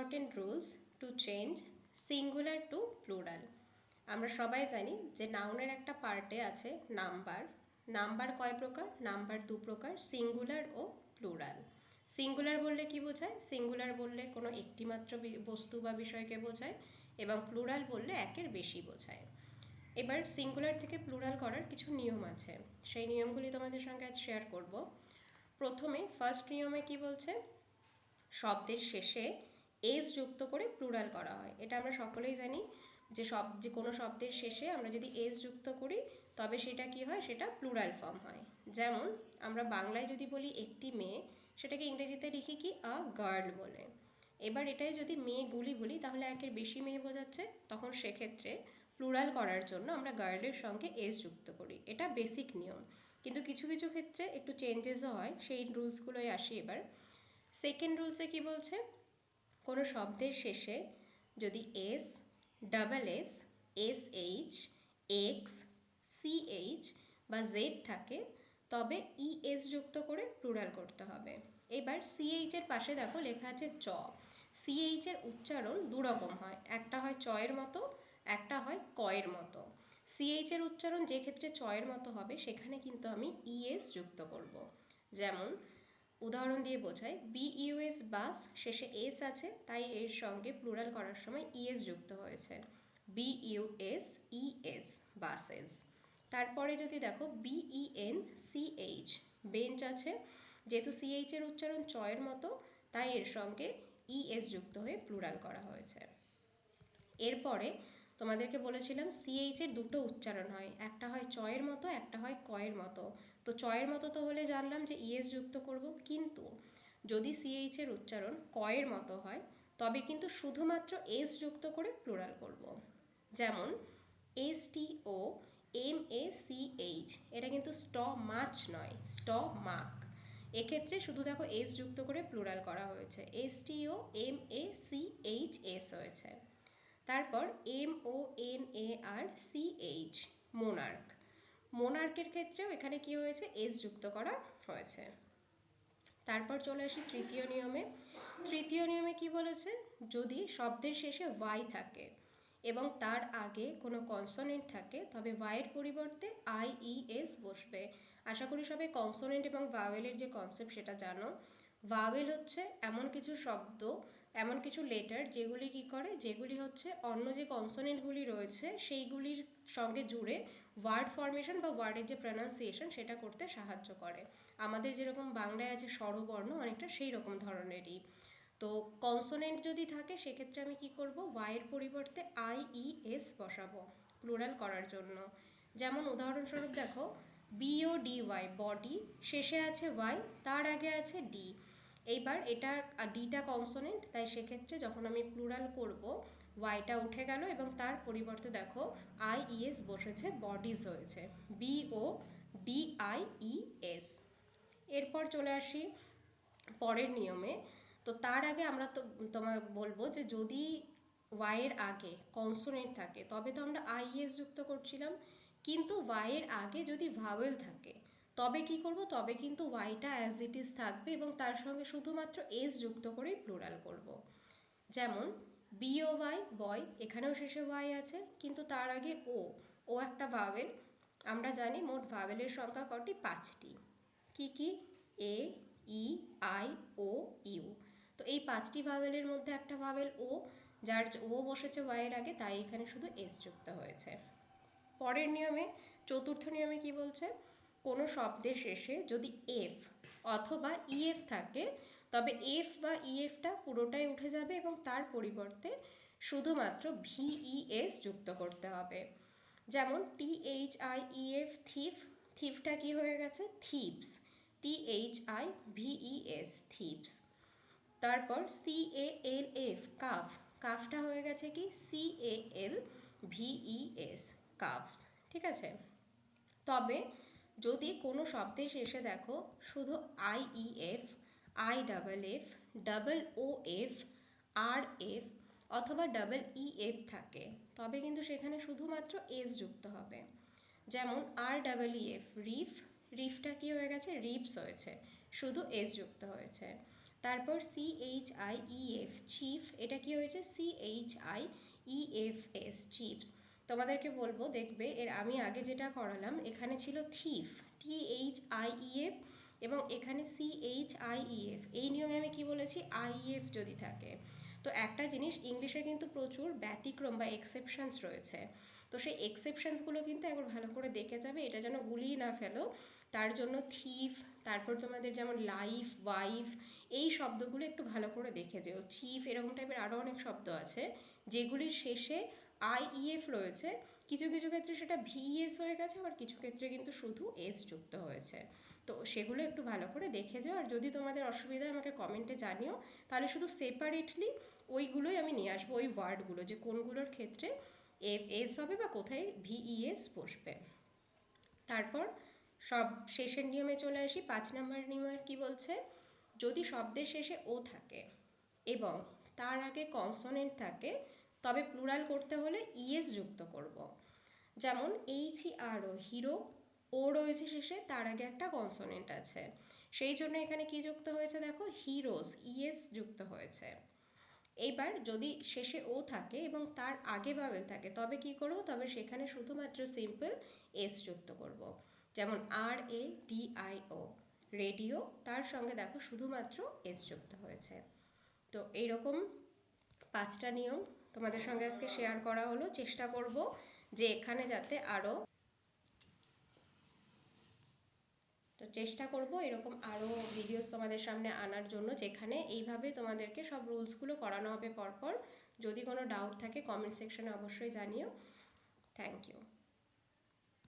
Important rules to change singular to plural. আমরা সবাই জানি যে নাউনের একটা পার্টে আছে নাম্বার। নাম্বার কয় প্রকার? নাম্বার দু প্রকার, সিঙ্গুলার ও প্লুরাল। সিঙ্গুলার বললে কি বোঝায়? সিঙ্গুলার বললে কোনো একটিমাত্র বস্তু বা বিষয়কে বোঝায়, এবং প্লুরাল বললে একের বেশি বোঝায়। এবার সিঙ্গুলার থেকে প্লুরাল করার কিছু নিয়ম আছে, সেই নিয়মগুলি তোমাদের সঙ্গে আজ শেয়ার করব। প্রথমে ফার্স্ট নিয়মে কি বলছে? শব্দের শেষে এস যুক্ত করে প্লুরাল করা হয়। এটা আমরা সকলেই জানি যে কোনো শব্দের শেষে আমরা যদি এস যুক্ত করি তবে সেটা কি হয়? সেটা প্লুরাল ফর্ম হয়। যেমন আমরা বাংলায় যদি বলি একটি মেয়ে, সেটাকে ইংরেজিতে লিখি কি? আ গার্ল বলে। এবার এটাই যদি মেয়েগুলি বলি তাহলে একের বেশি মেয়ে বোঝাচ্ছে, তখন সেক্ষেত্রে প্লুরাল করার জন্য আমরা গার্লের সঙ্গে এস যুক্ত করি। এটা বেসিক নিয়ম, কিন্তু কিছু কিছু ক্ষেত্রে একটু চেঞ্জেসও হয়, সেই রুলসগুলোই আসি এবার। সেকেন্ড রুলসে কি বলছে? কোনো শব্দের শেষে যদি S, double S, S H, X, C H বা জেড থাকে তবে ই এস যুক্ত করে প্লুরাল করতে হবে। এবার সিএইচের পাশে দেখো লেখা আছে চ। সিএইচের উচ্চারণ দুরকম হয়, একটা হয় চয়ের মতো, একটা হয় কয়ের মতো। সিএইচের উচ্চারণ যে ক্ষেত্রে চয়ের মতো হবে সেখানে কিন্তু আমি ইএস যুক্ত করব। যেমন উদাহরণ দিয়ে বোঝাই, বিইউএস বাস, শেষে এস আছে তাই এর সঙ্গে প্লুরাল করার সময় ইএস যুক্ত হয়েছে, বিইউএস ইএস বাসেস। তারপরে যদি দেখো বিইএন সিএইচ, বেঞ্চ আছে, যেহেতু সিএইচ এর উচ্চারণ চয়ের মতো তাই এর সঙ্গে ইএস যুক্ত হয়ে প্লুরাল করা হয়েছে। এরপরে তোমাদেরকে বলেছিলাম সিএইচ এর দুটো উচ্চারণ হয়, একটা হয় চয়ের মতো, একটা হয় কয়ের মতো। তো চয়ের মতো তো হলে জানলাম যে ইএস যুক্ত করব, কিন্তু যদি সিএইচ এর উচ্চারণ কয়ের মতো হয় তবে কিন্তু শুধুমাত্র এস যুক্ত করে প্লুরাল করব। যেমন S T O M A C H, এটা কিন্তু স্ট মাছ নয়, স্ট মাক। এক্ষেত্রে শুধু দেখো এস যুক্ত করে প্লুরাল করা হয়েছে, S T O M A C H S হয়েছে। তারপর M O N A R C H, monarch. মোনার্কের ক্ষেত্রেও এখানে কি হয়েছে? এস যুক্ত করা হয়েছে। তারপর চলে আসি তৃতীয় নিয়মে। তৃতীয় নিয়মে কি বলেছে? যদি শব্দের শেষে ওয়াই থাকে এবং তার আগে কোনো কনসোনেন্ট থাকে তবে ওয়াইয়ের পরিবর্তে আই ই এস বসবে। আশা করি সবাই কনসোনেন্ট এবং ভাওয়েলের যে কনসেপ্ট সেটা জানো। ভাওয়েল হচ্ছে এমন কিছু শব্দ, এমন কিছু লেটার যেগুলি কি করে, যেগুলি হচ্ছে অন্য যে কনসোনেন্টগুলি রয়েছে সেইগুলির সঙ্গে জুড়ে ওয়ার্ড ফরমেশন বা ওয়ার্ডের যে প্রনাউন্সিয়েশন সেটা করতে সাহায্য করে। আমাদের যেরকম বাংলায় আছে স্বরবর্ণ, অনেকটা সেই রকম ধরনেরই। তো কনসোনেন্ট যদি থাকে সেক্ষেত্রে আমি কি করব? ওয়াইয়ের পরিবর্তে আই ই এস বসাবো প্লুরাল করার জন্য। যেমন উদাহরণস্বরূপ দেখো বিও ডি ওয়াই, বডি, শেষে আছে ওয়াই, তার আগে আছে ডি। এইবার এটা ডিটা কনসোনেন্ট, তাই সেক্ষেত্রে যখন আমি প্লুরাল করব ওয়াইটা উঠে গেল এবং তার পরিবর্তে দেখো আই ই এস বসেছে, বডিজ হয়েছে, B O D I E S. এরপর চলে আসি পরের নিয়মে। তো তার আগে আমরা তো তোমায় বলবো যে যদি ওয়াইয়ের আগে কনসোনেন্ট থাকে তবে তো আমরা আইএস যুক্ত করছিলাম, কিন্তু ওয়াইয়ের আগে যদি ভাওয়েল থাকে তবে কি করব? তবে কিন্তু ওয়াইটা অ্যাজ ইট ইজ থাকবে এবং তার সঙ্গে শুধুমাত্র এস যুক্ত করেই প্লুরাল করব। যেমন বিও ওয়াই, বয়, এখানেও শেষে ওয়াই আছে কিন্তু তার আগে ও, ও একটা ভাওয়েল। আমরা জানি মোট ভাওয়েলের সংখ্যা কটি? 5টি। কি কি? এ, ই, আই, ও, ইউ। তো এই 5টি ভাওয়েলের মধ্যে একটা ভাওয়েল ও, যার ও বসেছে ওয়াইয়ের আগে, তাই এখানে শুধু এস যুক্ত হয়েছে। পরের নিয়মে, চতুর্থ নিয়মে কি বলছে? কোনো শব্দের শেষে যদি এফ অথবা ইএফ থাকে তবে এফ বা ইএফটা পুরোটাই উঠে যাবে এবং তার পরিবর্তে শুধুমাত্র ভিইএস যুক্ত করতে হবে। যেমন THIEF, থিফ, থিফটা কি হয়ে গেছে? থিপস, THIVES, থিপস। তারপর CALF, কাফ, কাফটা হয়ে গেছে কি? CALVES, কাফস। ঠিক আছে? তবে যদি কোনো শব্দের শেষে দেখো শুধু IEF, IFF, OOF, RF অথবা EEF থাকে তবে কিন্তু সেখানে শুধুমাত্র এস যুক্ত হবে। যেমন REEF, রিফ, রিফটা কি হয়ে গেছে? রিপস হয়েছে, শুধু এস যুক্ত হয়েছে। তারপর CHIEF চিফ, এটা কি হয়েছে CHIEFS চিপস। তোমাদেরকে বলবো দেখবে এর আমি আগে যেটা করালাম এখানে ছিল থিফ THIEF এবং এখানে CHIEF। এই নিয়মে আমি কি বলেছি IEF যদি থাকে। তো একটা জিনিস ইংলিশে কিন্তু প্রচুর ব্যতিক্রম বা এক্সেপশনস রয়েছে, তো সেই এক্সেপশনসগুলো কিন্তু একবার ভালো করে দেখে যাবে, এটা যেন গুলিয়ে না ফেলো। তার জন্য থিফ, তারপর তোমাদের যেমন লাইফ, ওয়াইফ, এই শব্দগুলো একটু ভালো করে দেখে যেও। চিফ এরকম টাইপের আরও অনেক শব্দ আছে যেগুলির শেষে IEF রয়েছে, কিছু কিছু ক্ষেত্রে সেটা VES হয়ে গেছে, আবার কিছু ক্ষেত্রে কিন্তু শুধু এস যুক্ত হয়েছে। তো সেগুলো একটু ভালো করে দেখে যাও, আর যদি তোমাদের অসুবিধা আমাকে কমেন্টে জানিও, তাহলে শুধু সেপারেটলি ওইগুলোই আমি নিয়ে আসবো, ওই ওয়ার্ডগুলো যে কোনগুলোর ক্ষেত্রে এস হবে বা কোথায় VES বসবে। তারপর সব শেষের নিয়মে চলে আসি। 5 নম্বর নিয়মে কি বলছে, যদি শব্দের শেষে ও থাকে এবং তার আগে কনসোনেন্ট থাকে তবে প্লুরাল করতে হলে ES যুক্ত করব। যেমন HERO হিরো, ও রয়েছে শেষে, তার আগে একটা কনসোনেন্ট আছে, সেই জন্য এখানে কি যুক্ত হয়েছে দেখো হিরোস, ES যুক্ত হয়েছে। এইবার যদি শেষে ও থাকে এবং তার আগে ভাওয়েল থাকে তবে কি করব, তবে সেখানে শুধুমাত্র সিম্পল এস যুক্ত করব। যেমন RADIO রেডিও, তার সঙ্গে দেখো শুধুমাত্র এস যুক্ত হয়েছে। তো এইরকম 5টা নিয়ম তোমাদের সঙ্গে আজকে শেয়ার করা হলো। চেষ্টা করব যে এখানে যাতে আরও চেষ্টা করব এরকম আরও ভিডিওস তোমাদের সামনে আনার জন্য, যেখানে এইভাবে তোমাদেরকে সব রুলসগুলো করানো হবে পরপর। যদি কোনো ডাউট থাকে কমেন্ট সেকশনে অবশ্যই জানিও। Thank you.